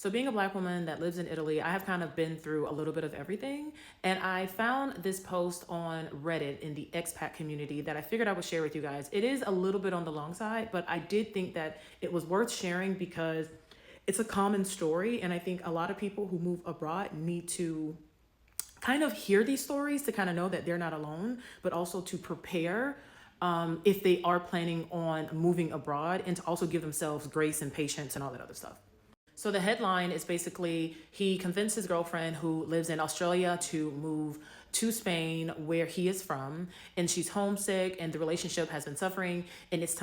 So, being a Black woman that lives in Italy, I have kind of been through a little bit of everything. And I found this post on Reddit in the expat community that I figured I would share with you guys. It is a little bit on the long side, but I did think that it was worth sharing because it's a common story. And I think a lot of people who move abroad need to kind of hear these stories to kind of know that they're not alone, but also to prepare if they are planning on moving abroad, and to also give themselves grace and patience and all that other stuff. So the headline is basically he convinced his girlfriend who lives in Australia to move to Spain where he is from, and she's homesick and the relationship has been suffering, and is it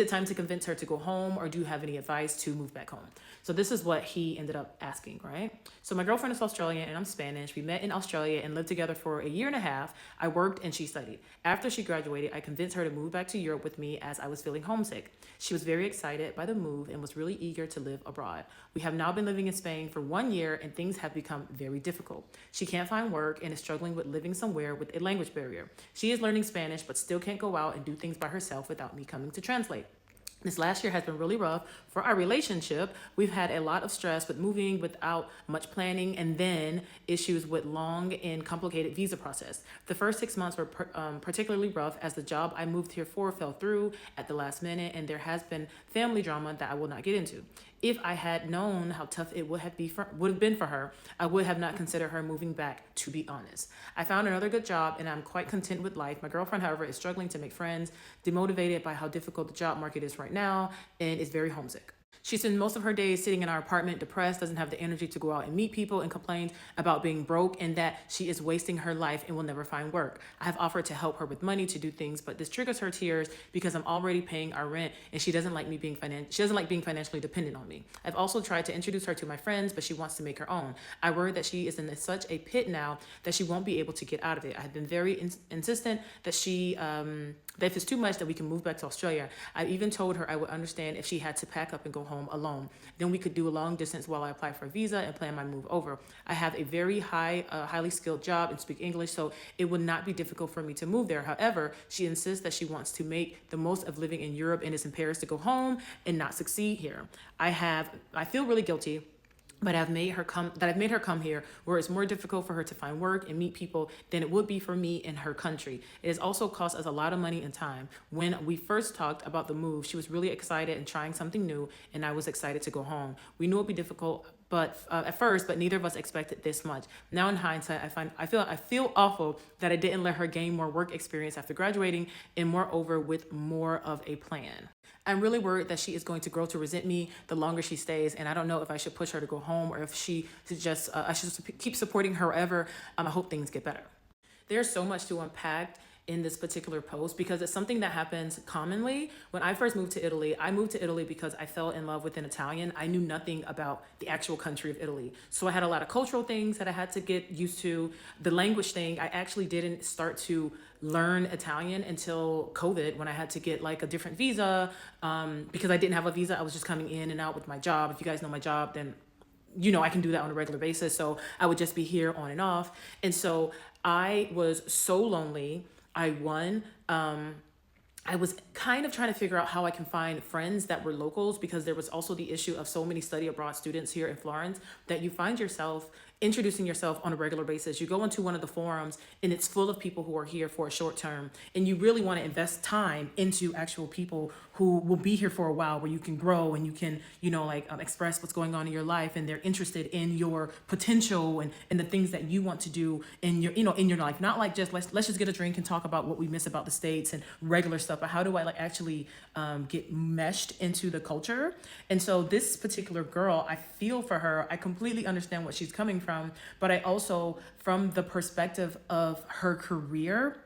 time to convince her to go home, or do you have any advice to move back home? So this is what he ended up asking, right? So my girlfriend is Australian and I'm Spanish. We met in Australia and lived together for a year and a half. I worked and she studied. After she graduated, I convinced her to move back to Europe with me as I was feeling homesick. She was very excited by the move and was really eager to live abroad. We have now been living in Spain for 1 year and things have become very difficult. She can't find work and is struggling with living somewhere with a language barrier. She is learning Spanish but still can't go out and do things by herself without me coming to translate. This last year has been really rough for our relationship. We've had a lot of stress with moving without much planning, and then issues with long and complicated visa process. The first 6 months were particularly rough as the job I moved here for fell through at the last minute, and there has been family drama that I will not get into. If I had known how tough it would have been for her, I would have not considered her moving back, to be honest. I found another good job and I'm quite content with life. My girlfriend, however, is struggling to make friends, demotivated by how difficult the job market is right now, and is very homesick. She spends most of her days sitting in our apartment, depressed, doesn't have the energy to go out and meet people, and complains about being broke and that she is wasting her life and will never find work. I have offered to help her with money to do things, but this triggers her tears because I'm already paying our rent and she doesn't like being financially dependent on me. I've also tried to introduce her to my friends, but she wants to make her own. I worry that she is in such a pit now that she won't be able to get out of it. I have been very insistent that that if it's too much, that we can move back to Australia. I even told her I would understand if she had to pack up and go home alone. Then we could do a long distance while I apply for a visa and plan my move over. I have a very highly skilled job and speak English, so it would not be difficult for me to move there. However, she insists that she wants to make the most of living in Europe and is embarrassed to go home and not succeed here. I feel really guilty, but I've made her come here where it's more difficult for her to find work and meet people than it would be for me in her country. It has also cost us a lot of money and time. When we first talked about the move, she was really excited and trying something new, and I was excited to go home. We knew it'd be difficult, but at first, but neither of us expected this much. Now in hindsight, I feel awful that I didn't let her gain more work experience after graduating, and moreover with more of a plan. I'm really worried that she is going to grow to resent me the longer she stays, and I don't know if I should push her to go home or if I should just keep supporting her wherever. I hope things get better. There's so much to unpack in this particular post because it's something that happens commonly. When I first moved to Italy, I moved to Italy because I fell in love with an Italian. I knew nothing about the actual country of Italy. So I had a lot of cultural things that I had to get used to. The language thing, I actually didn't start to learn Italian until COVID, when I had to get like a different visa because I didn't have a visa. I was just coming in and out with my job. If you guys know my job, then I can do that on a regular basis. So I would just be here on and off. And so I was so lonely. I was kind of trying to figure out how I can find friends that were locals, because there was also the issue of so many study abroad students here in Florence that you find yourself introducing yourself on a regular basis. You go into one of the forums and it's full of people who are here for a short term, and you really want to invest time into actual people who will be here for a while, where you can grow and you can, express what's going on in your life, and they're interested in your potential and the things that you want to do in your life. Not like just let's just get a drink and talk about what we miss about the States and regular stuff, but how do I actually get meshed into the culture? And so this particular girl, I feel for her. I completely understand what she's coming from, but I also, from the perspective of her career,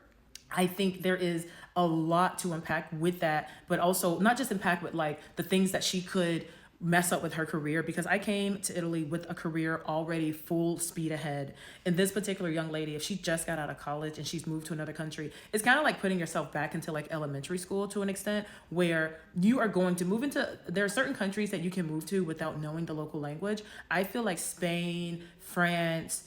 I think there is a lot to unpack with that, but also not just unpack with the things that she could mess up with her career, because I came to Italy with a career already full speed ahead. And this particular young lady, if she just got out of college and she's moved to another country, it's kind of like putting yourself back into elementary school to an extent, where you are going to move into, there are certain countries that you can move to without knowing the local language. I feel like Spain, France,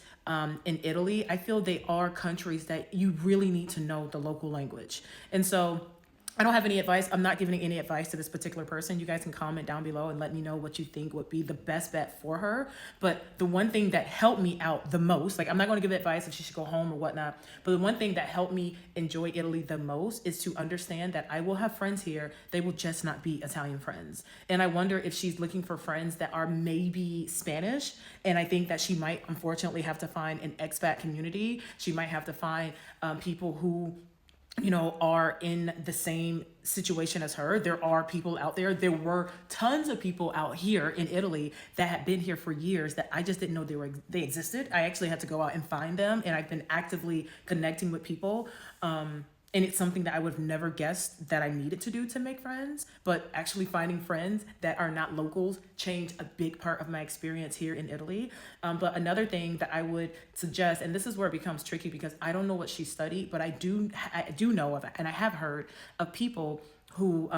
in Italy, I feel they are countries that you really need to know the local language. And so I don't have any advice. I'm not giving any advice to this particular person. You guys can comment down below and let me know what you think would be the best bet for her. But the one thing that helped me out the most, like I'm not going to give advice if she should go home or whatnot, but the one thing that helped me enjoy Italy the most is to understand that I will have friends here. They will just not be Italian friends. And I wonder if she's looking for friends that are maybe Spanish. And I think that she might unfortunately have to find an expat community. She might have to find people who are in the same situation as her. There are people out there. There were tons of people out here in Italy that had been here for years that I just didn't know they existed. I actually had to go out and find them, and I've been actively connecting with people. And it's something that I would have never guessed that I needed to do to make friends, but actually finding friends that are not locals changed a big part of my experience here in Italy. But another thing that I would suggest, and this is where it becomes tricky because I don't know what she studied, but I do know of, and I have heard of people who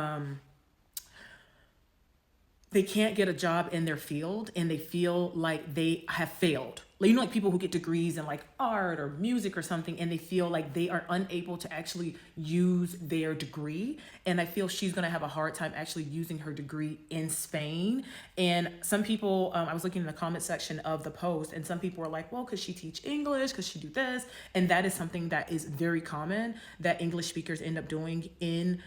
they can't get a job in their field and they feel like they have failed. Like people who get degrees in like art or music or something, and they feel like they are unable to actually use their degree. And I feel she's going to have a hard time actually using her degree in Spain. And some people, I was looking in the comment section of the post, and some people were like, well, could she teach English? Could she do this? And that is something that is very common that English speakers end up doing in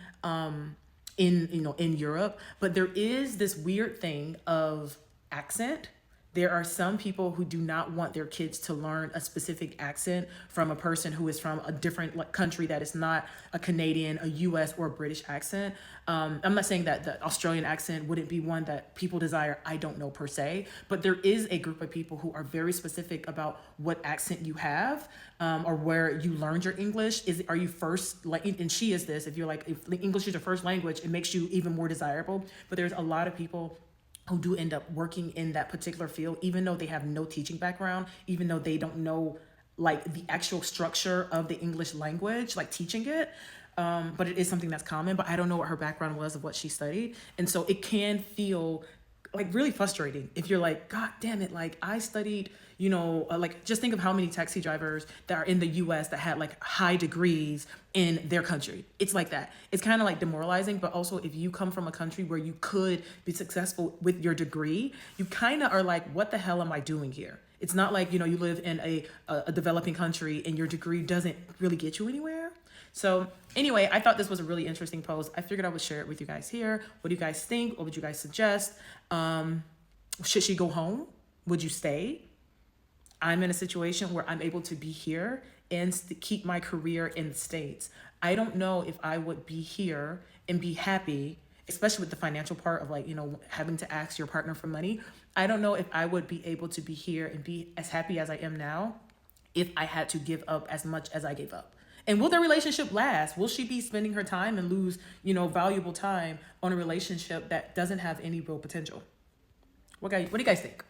Europe. But there is this weird thing of accent. There are some people who do not want their kids to learn a specific accent from a person who is from a different country that is not a Canadian, a US, or a British accent. I'm not saying that the Australian accent wouldn't be one that people desire. I don't know per se, but there is a group of people who are very specific about what accent you have, or where you learned your English. Are you first, like, and she is this, if English is your first language, it makes you even more desirable. But there's a lot of people who do end up working in that particular field, even though they have no teaching background, even though they don't know like the actual structure of the English language, like teaching it. But it is something that's common, but I don't know what her background was of what she studied. And so it can feel like really frustrating if you're like, God damn it, like I studied, like just think of how many taxi drivers that are in the US that had like high degrees in their country. It's like that. It's kind of like demoralizing, but also if you come from a country where you could be successful with your degree, you kind of are like, what the hell am I doing here? It's not like, you live in a developing country and your degree doesn't really get you anywhere. So anyway, I thought this was a really interesting post. I figured I would share it with you guys here. What do you guys think? What would you guys suggest? Should she go home? Would you stay? I'm in a situation where I'm able to be here and keep my career in the States. I don't know if I would be here and be happy, especially with the financial part of like, having to ask your partner for money. I don't know if I would be able to be here and be as happy as I am now if I had to give up as much as I gave up. And will the relationship last? Will she be spending her time and lose, valuable time on a relationship that doesn't have any real potential? What do you guys think?